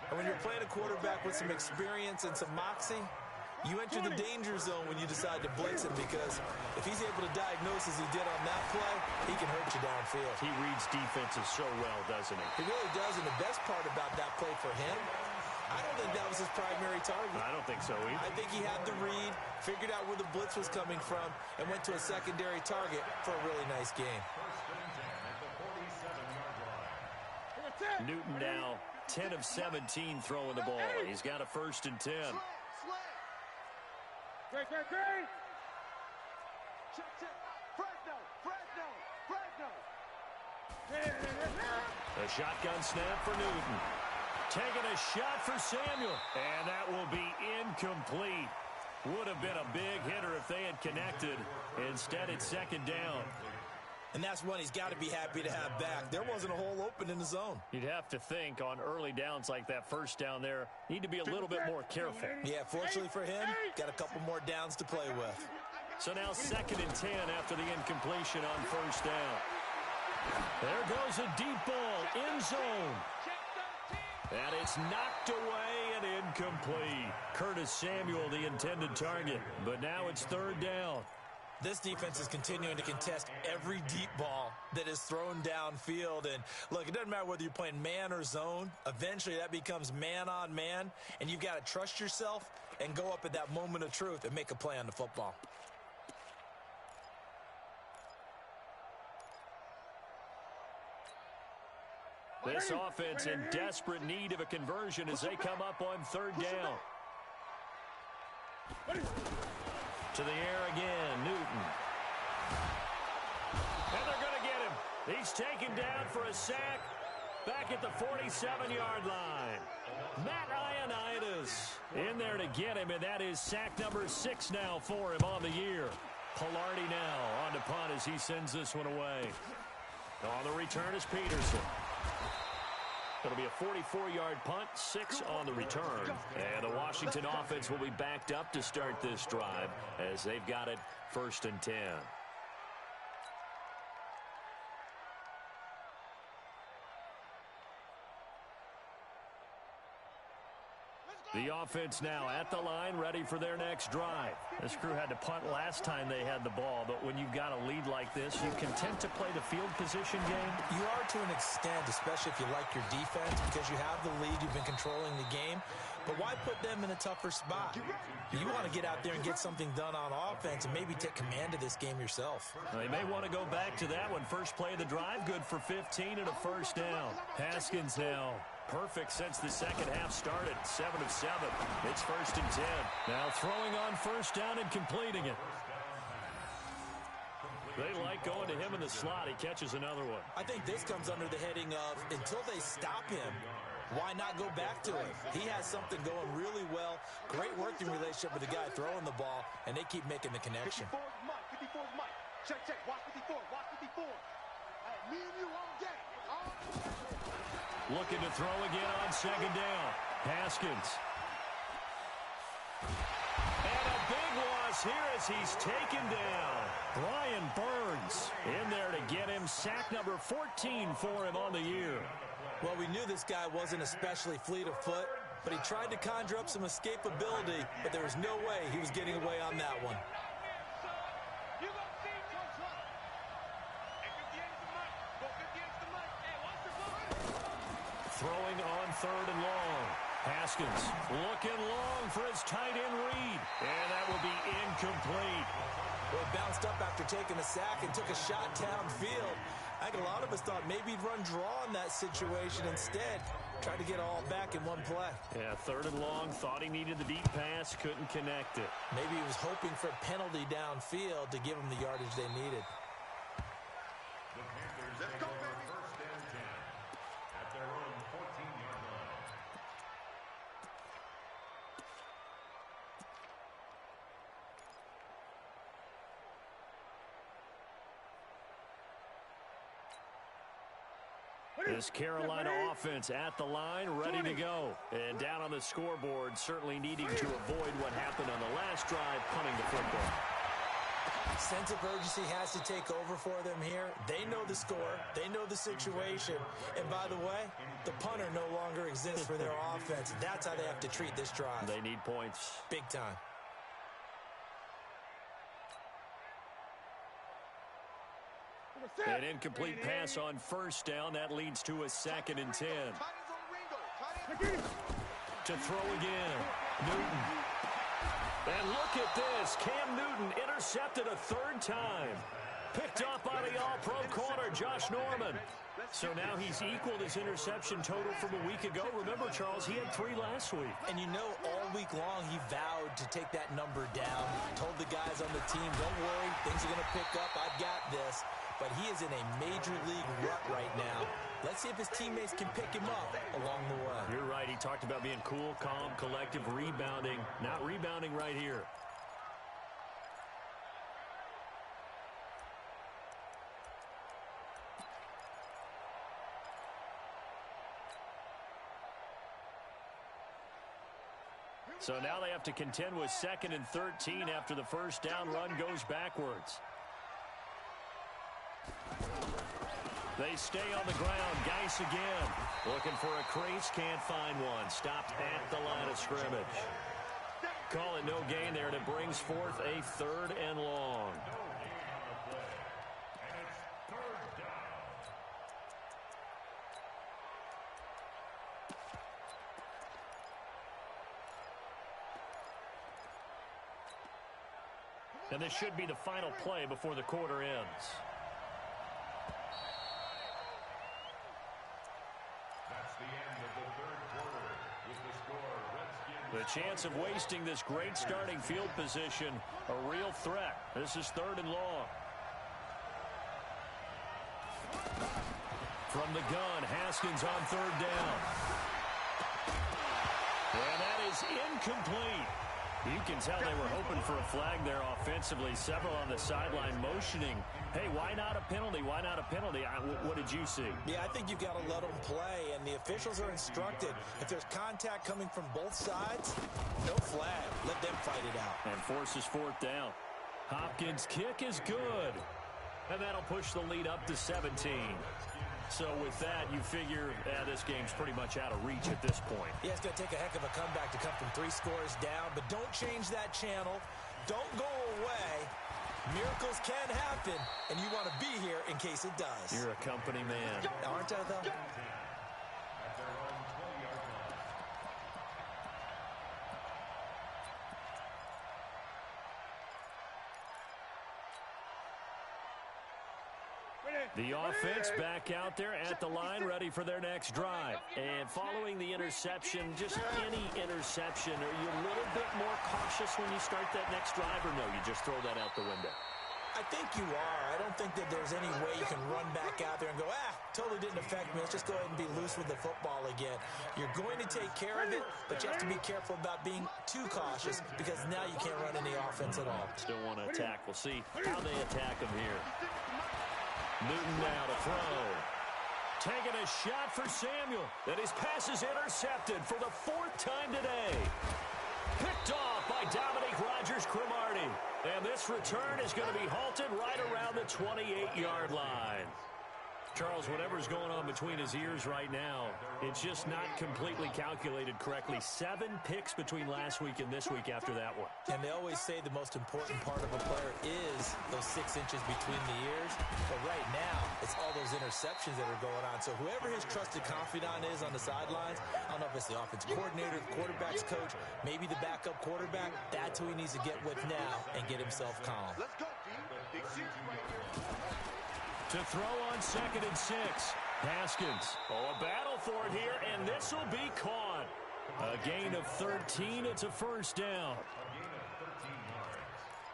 And when you're playing a quarterback with some experience and some moxie, you enter the danger zone when you decide to blitz him because if he's able to diagnose as he did on that play, he can hurt you downfield. He reads defenses so well, doesn't he? He really does, and the best part about that play for him, I don't think that was his primary target. I don't think so either. I think he had the read, figured out where the blitz was coming from, and went to a secondary target for a really nice game. Newton now 10 of 17 throwing the ball. He's got a first and 10. Great. Check. Fresno. A shotgun snap for Newton. Taking a shot for Samuel. And that will be incomplete. Would have been a big hitter if they had connected. Instead, it's second down. And that's one he's got to be happy to have back. There wasn't a hole open in the zone. You'd have to think on early downs like that first down there, need to be a little bit more careful. Yeah, fortunately for him, got a couple more downs to play with. So now second and 10 after the incompletion on first down. There goes a deep ball in zone. And it's knocked away and incomplete. Curtis Samuel, the intended target. But now it's third down. This defense is continuing to contest every deep ball that is thrown downfield. And look, it doesn't matter whether you're playing man or zone. Eventually that becomes man on man. And you've got to trust yourself and go up at that moment of truth and make a play on the football. This offense in desperate need of a conversion as they come up on third down. To the air again, Newton. And they're going to get him. He's taken down for a sack back at the 47-yard line. Matt Ioannidis in there to get him, and that is sack number 6 now for him on the year. Pilardi now on to punt as he sends this one away. On the return is Peterson. It'll be a 44-yard punt, 6 on the return. And the Washington offense will be backed up to start this drive as they've got it 1st and 10. The offense now at the line, ready for their next drive. This crew had to punt last time they had the ball, but when you've got a lead like this, you content to play the field position game? You are to an extent, especially if you like your defense, because you have the lead, you've been controlling the game. But why put them in a tougher spot? You want to get out there and get something done on offense and maybe take command of this game yourself. They may want to go back to that one. First play of the drive, good for 15 and a first down. Haskins now perfect since the second half started. 7 of 7. It's 1st and 10. Now throwing on first down and completing it. They like going to him in the slot. He catches another one. I think this comes under the heading of until they stop him, why not go back to him? He has something going really well. Great working relationship with the guy throwing the ball, and they keep making the connection. 54 is Mike. 54 is Mike. Check, check. Watch 54. Watch 54. Me and you all day. Looking to throw again on 2nd down. Haskins. And a big loss here as he's taken down. Brian Burns in there to get him. Sack number 14 for him on the year. Well, we knew this guy wasn't especially fleet of foot, but he tried to conjure up some escapability, but there was no way he was getting away on that one. Throwing on 3rd and long. Haskins looking long for his tight end read. And that will be incomplete. Well, he bounced up after taking a sack and took a shot downfield. I think a lot of us thought maybe he'd run draw in that situation. Instead, tried to get all back in one play. Yeah, 3rd and long. Thought he needed the deep pass. Couldn't connect it. Maybe he was hoping for a penalty downfield to give him the yardage they needed. Let's go, baby. 1st and 10 at their own 14-yard line. This Carolina offense at the line, ready to go. And down on the scoreboard, certainly needing to avoid what happened on the last drive, punting the football. Sense of urgency has to take over for them here. They know the score. They know the situation. And by the way, the punter no longer exists for their offense. That's how they have to treat this drive. They need points. Big time. An incomplete pass on 1st down. That leads to a 2nd and 10. To throw again. Newton. And look at this. Cam Newton intercepted a 3rd time. Picked up by the all-pro corner, Josh Norman. So now he's equaled his interception total from a week ago. Remember, Charles, he had 3 last week. And you know, all week long he vowed to take that number down. Told the guys on the team, don't worry, things are going to pick up. I've got this. But he is in a major league rut right now. Let's see if his teammates can pick him up along the way. You're right. He talked about being cool, calm, collective, rebounding. Not rebounding right here. So now they have to contend with 2nd and 13 after the 1st down run goes backwards. They stay on the ground. Geis again. Looking for a crease. Can't find one. Stopped at the line of scrimmage. Call it no gain there, and it brings forth a 3rd and long. And this should be the final play before the quarter ends. That's the end of the 3rd quarter. With the score, Redskins. The chance of wasting this great starting field position, a real threat. This is 3rd and long. From the gun, Haskins on 3rd down. And that is incomplete. You can tell they were hoping for a flag there offensively. Several on the sideline motioning, hey, why not a penalty? Why not a penalty? What did you see? Yeah, I think you've got to let them play, and the officials are instructed. If there's contact coming from both sides, no flag. Let them fight it out. And forces fourth down. Hopkins' kick is good. And that'll push the lead up to 17. So with that, you figure this game's pretty much out of reach at this point. Yeah, it's going to take a heck of a comeback to come from 3 scores down, but don't change that channel. Don't go away. Miracles can happen, and you want to be here in case it does. You're a company man. Aren't I, though? The offense back out there at the line, ready for their next drive. And following the interception, just any interception, are you a little bit more cautious when you start that next drive, or no, you just throw that out the window? I think you are. I don't think that there's any way you can run back out there and go, totally didn't affect me. Let's just go ahead and be loose with the football again. You're going to take care of it, but you have to be careful about being too cautious because now you can't run any offense at all. Still want to attack. We'll see how they attack them here. Newton now to throw. Taking a shot for Samuel. And his pass is intercepted for the 4th time today. Picked off by Dominique Rodgers-Cromartie. And this return is going to be halted right around the 28-yard line. Charles, whatever's going on between his ears right now, it's just not completely calculated correctly. 7 picks between last week and this week after that one. And they always say the most important part of a player is those 6 inches between the ears. But right now, it's all those interceptions that are going on. So whoever his trusted confidant is on the sidelines, I don't know if it's the offensive coordinator, the quarterback's coach, maybe the backup quarterback, that's who he needs to get with now and get himself calm. Let's go, D. Big 6 right here. To throw on 2nd and 6. Haskins. A battle for it here, and this will be caught. A gain of 13. It's a first down.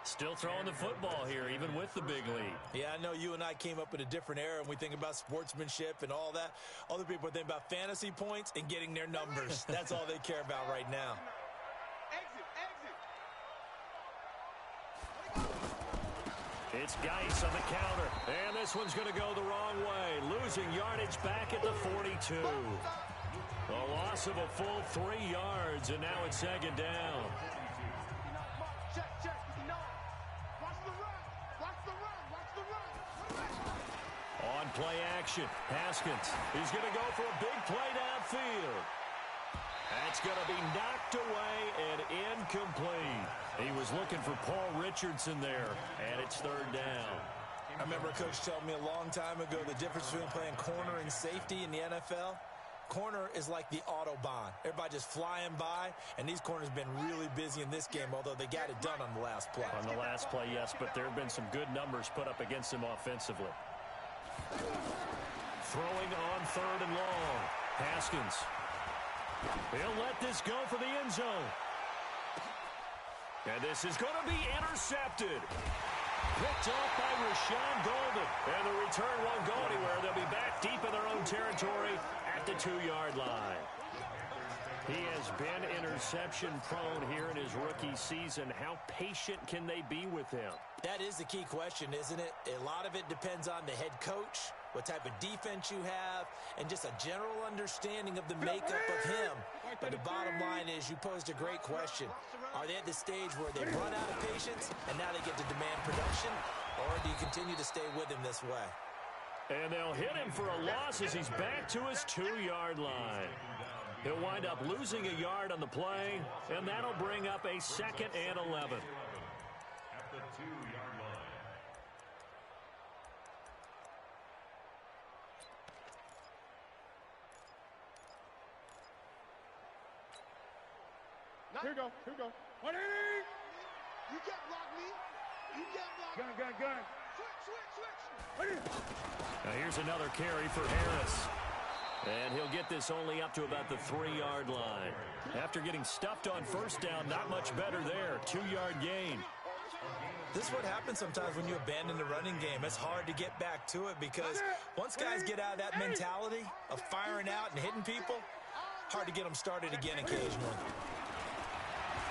Still throwing the football here, even with the big lead. Yeah, I know you and I came up in a different era, and we think about sportsmanship and all that. Other people think about fantasy points and getting their numbers. That's all they care about right now. Exit. It's Geis on the counter, and this one's going to go the wrong way, losing yardage back at the 42. A loss of a full 3 yards, and now it's 2nd down. Check. Watch the run. On play action, Haskins. He's going to go for a big play downfield. That's going to be knocked away and incomplete. He was looking for Paul Richardson there, and it's 3rd down. I remember a coach telling me a long time ago the difference between playing corner and safety in the NFL. Corner is like the Autobahn. Everybody just flying by, and these corners have been really busy in this game, although they got it done on the last play. On the last play, yes, but there have been some good numbers put up against him offensively. Throwing on 3rd and long. Haskins. He'll let this go for the end zone. And this is going to be intercepted. Picked off by Rashawn Golden. And the return won't go anywhere. They'll be back deep in their own territory at the 2-yard line. He has been interception-prone here in his rookie season. How patient can they be with him? That is the key question, isn't it? A lot of it depends on the head coach, what type of defense you have, and just a general understanding of the makeup of him. But the bottom line is you posed a great question. Are they at the stage where they've run out of patience and now they get to demand production, or do you continue to stay with him this way? And they'll hit him for a loss as he's back to his 2-yard line. He'll wind up losing a yard on the play, and that'll bring up a 2nd and 11. At the 2-yard line. Here we go. 180. You can't block me. Gun. Switch. Now here's another carry for Harris. And he'll get this only up to about the 3-yard line. After getting stuffed on first down, not much better there. 2-yard gain. This is what happens sometimes when you abandon the running game. It's hard to get back to it because once guys get out of that mentality of firing out and hitting people, hard to get them started again occasionally.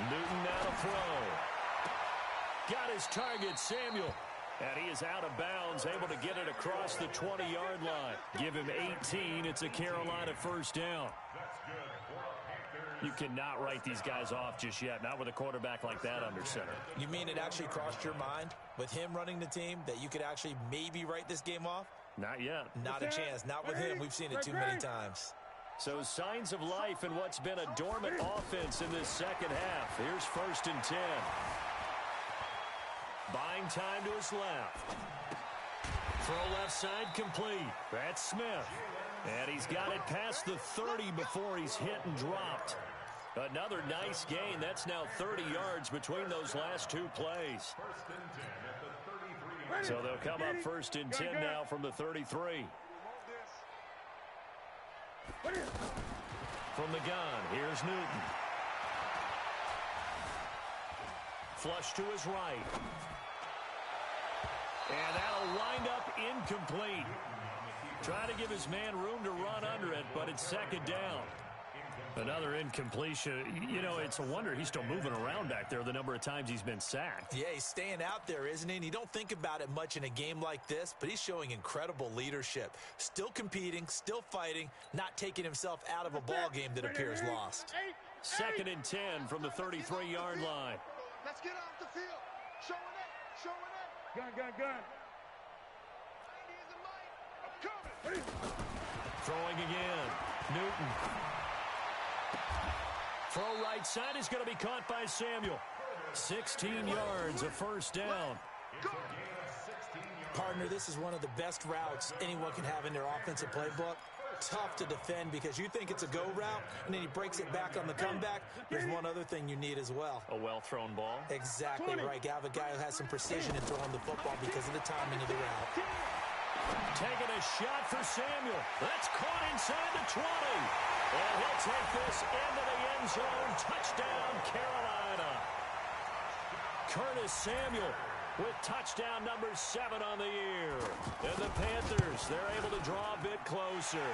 Newton now to throw. Got his target, Samuel. And he is out of bounds, able to get it across the 20-yard line. Give him 18. It's a Carolina first down. You cannot write these guys off just yet, not with a quarterback like that under center. You mean it actually crossed your mind with him running the team that you could actually maybe write this game off? Not yet. Not a chance. Not with him. We've seen it too many times. So signs of life in what's been a dormant offense in this second half. Here's 1st and 10. Buying time to his left. Throw left side complete. That's Smith. And he's got it past the 30 before he's hit and dropped. Another nice gain. That's now 30 yards between those last two plays. So they'll come up 1st and 10 now from the 33. From the gun, here's Newton. Flush to his right. And that'll wind up incomplete. Trying to give his man room to run under it, but it's 2nd down. Another incompletion. You know, it's a wonder he's still moving around back there the number of times he's been sacked. Yeah, he's staying out there, isn't he? And you don't think about it much in a game like this, but he's showing incredible leadership. Still competing, still fighting, not taking himself out of a ball game that appears lost. 2nd and 10 from the 33-yard line. Let's get off the field. Showing it. Showing it. Gun. I'm coming. Throwing again. Newton. Throw right side is going to be caught by Samuel. 16 yards, a first down. Partner, this is one of the best routes anyone can have in their offensive playbook. Tough to defend because you think it's a go route, and then he breaks it back on the comeback. There's one other thing you need as well. A well-thrown ball. Exactly right. You have a guy who has some precision in throwing the football because of the timing of the route. Taking a shot for Samuel. That's caught inside the 20. And he'll take this into the end zone. Touchdown, Carolina. Curtis Samuel with touchdown number 7 on the year. And the Panthers, they're able to draw a bit closer.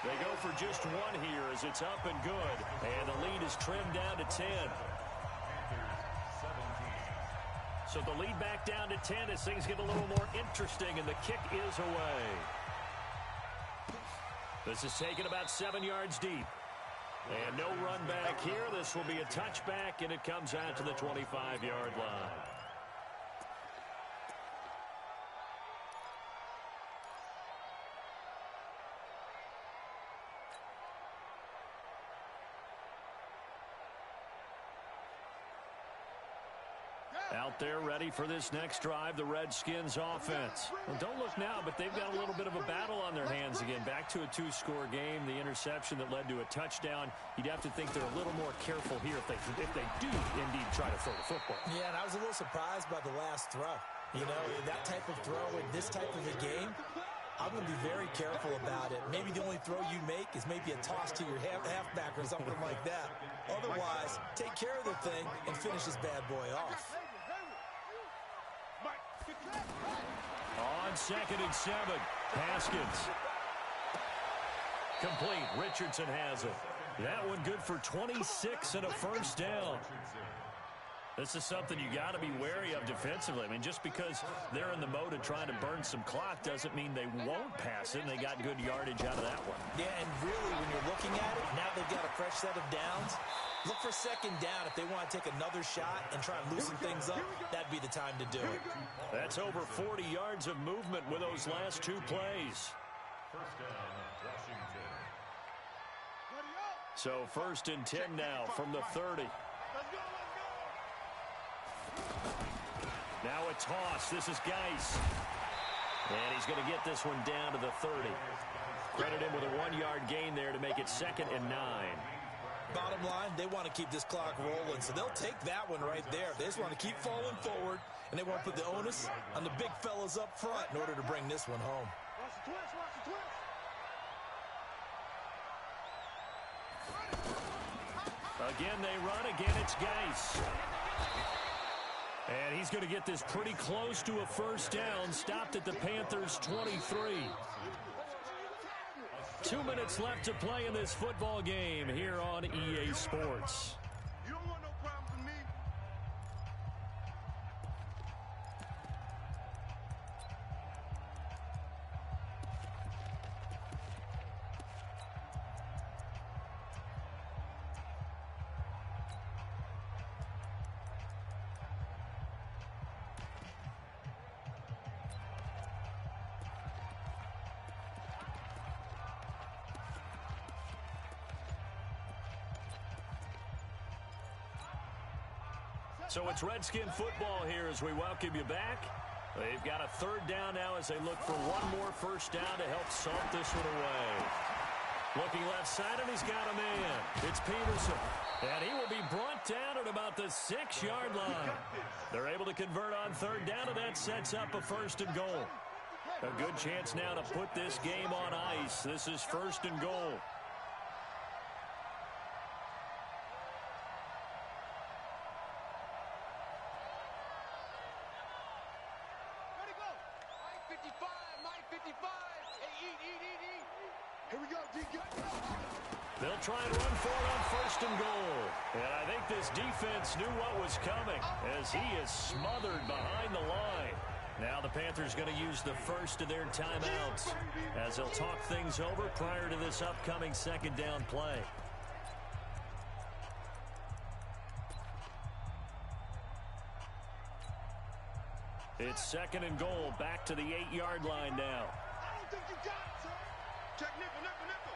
They go for just one here as it's up and good. And the lead is trimmed down to 10. So the lead back down to 10 as things get a little more interesting, and the kick is away. This is taken about 7 yards deep. And no run back here. This will be a touchback, and it comes out to the 25-yard line. Out there ready for this next drive, the Redskins offense. Well, don't look now, but they've got a little bit of a battle on their hands again. Back to a 2-score game, the interception that led to a touchdown. You'd have to think they're a little more careful here if they do indeed try to throw the football. Yeah, and I was a little surprised by the last throw. You know, that type of throw in this type of a game, I'm going to be very careful about it. Maybe the only throw you make is maybe a toss to your halfback or something like that. Otherwise, take care of the thing and finish this bad boy off. On 2nd and 7, Haskins. Complete. Richardson has it. That one good for 26 and a first down. This is something you got to be wary of defensively. I mean, just because they're in the mode of trying to burn some clock doesn't mean they won't pass it, and they got good yardage out of that one. Yeah, and really, when you're looking at it, now they've got a fresh set of downs. Look for 2nd down. If they want to take another shot and try and loosen things up, that'd be the time to do it. That's over 40 yards of movement with those last 2 plays. So 1st and 10 now from the 30. Now a toss. This is Geis. And he's going to get this one down to the 30. Credit him with a 1-yard gain there to make it 2nd and 9. Bottom line, they want to keep this clock rolling, so they'll take that one right there. They just want to keep falling forward, and they want to put the onus on the big fellas up front in order to bring this one home. Again, they run. Again, it's Geis. And he's going to get this pretty close to a first down. Stopped at the Panthers' 23. 2 minutes left to play in this football game here on EA Sports. You don't want So it's Redskin football here as we welcome you back. They've got a third down now as they look for one more first down to help salt this one away. Looking left side, and he's got a man. It's Peterson. And he will be brought down at about the 6-yard line. They're able to convert on third down, and that sets up a first and goal. A good chance now to put this game on ice. This is first and goal. They'll try and run for it on first and goal. And I think this defense knew what was coming as he is smothered behind the line. Now the Panthers going to use the first of their timeouts as they'll talk things over prior to this upcoming second down play. It's second and goal, back to the 8-yard line now. I don't think you got it, sir. Check nickel, nickel, nickel.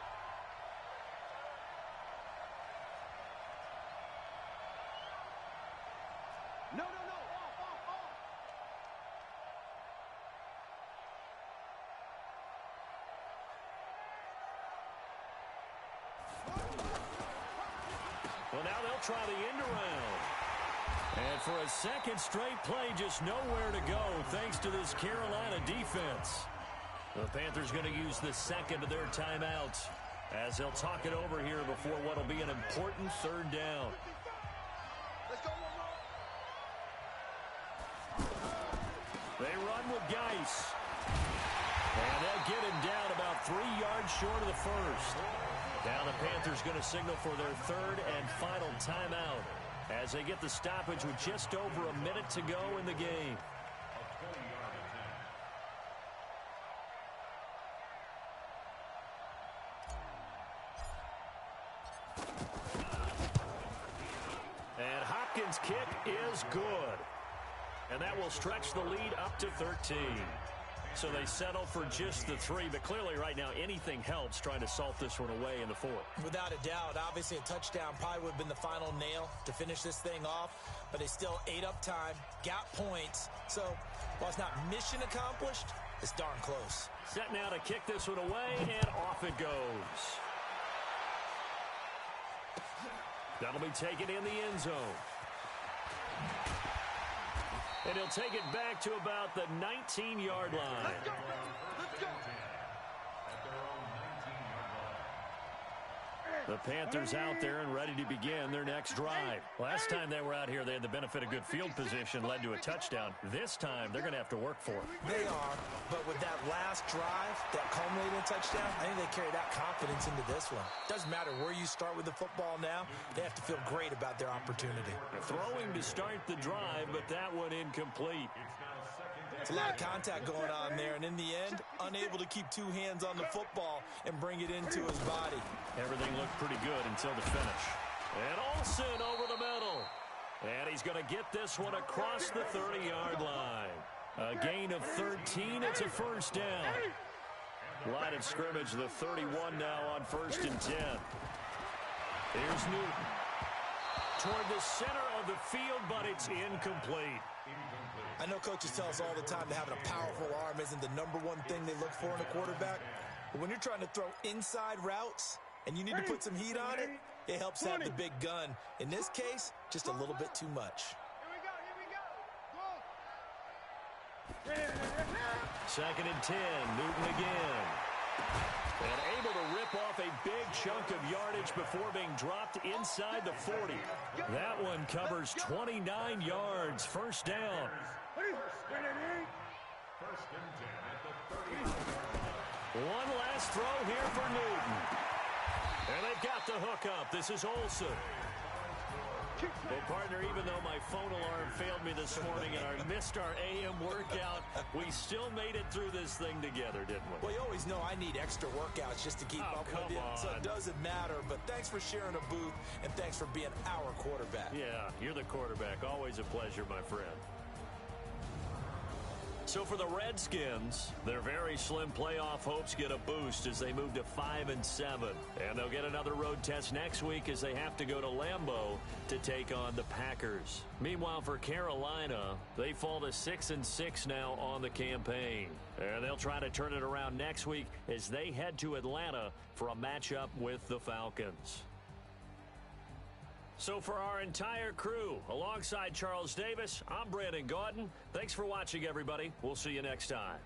No, off. Well, now they'll try the end around. And for a second straight play, just nowhere to go thanks to this Carolina defense. The Panthers going to use the second of their timeouts as they'll talk it over here before what will be an important third down. Let's go, They run with Geis. And they'll get him down about 3 yards short of the first. Now the Panthers going to signal for their third and final timeout as they get the stoppage with just over a minute to go in the game. And Hopkins' kick is good. And that will stretch the lead up to 13. So they settle for just the 3, but clearly right now anything helps trying to salt this one away in the fourth. Without a doubt, obviously a touchdown probably would have been the final nail to finish this thing off, but they still ate up time, got points. So while it's not mission accomplished, it's darn close. Set now to kick this one away, and off it goes. That'll be taken in the end zone. And he'll take it back to about the 19-yard line. Let's go. The Panthers out there and ready to begin their next drive. Last time they were out here, they had the benefit of good field position, led to a touchdown. This time, they're going to have to work for it. They are, but with that last drive, that culminating touchdown, I think they carry that confidence into this one. Doesn't matter where you start with the football now, they have to feel great about their opportunity. Throwing to start the drive, but that one incomplete. It's a lot of contact going on there, and in the end, unable to keep two hands on the football and bring it into his body. Everything looked pretty good until the finish. And Olsen over the middle. And he's going to get this one across the 30-yard line. A gain of 13. It's a first down. Line of scrimmage, the 31 now on 1st and 10. Here's Newton. Toward the center of the field, but it's incomplete. I know coaches tell us all the time that having a powerful arm isn't the #1 thing they look for in a quarterback. But when you're trying to throw inside routes and you need to put some heat on it, it helps have the big gun. In this case, just a little bit too much. Here we go. 2nd and 10, Newton again. And able to rip off a big chunk of yardage before being dropped inside the 40. That one covers 29 yards. First down. One last throw here for Newton. And they've got the hook up. This is Olsen. Well, partner, even though my phone alarm failed me this morning and I missed our AM workout, we still made it through this thing together, didn't we? Well, you always know I need extra workouts just to keep up with you, so it doesn't matter. But thanks for sharing a booth, and thanks for being our quarterback. Yeah, you're the quarterback. Always a pleasure, my friend. So for the Redskins, their very slim playoff hopes get a boost as they move to 5-7. And they'll get another road test next week as they have to go to Lambeau to take on the Packers. Meanwhile, for Carolina, they fall to 6-6 now on the campaign. And they'll try to turn it around next week as they head to Atlanta for a matchup with the Falcons. So for our entire crew, alongside Charles Davis, I'm Brandon Gaudin. Thanks for watching, everybody. We'll see you next time.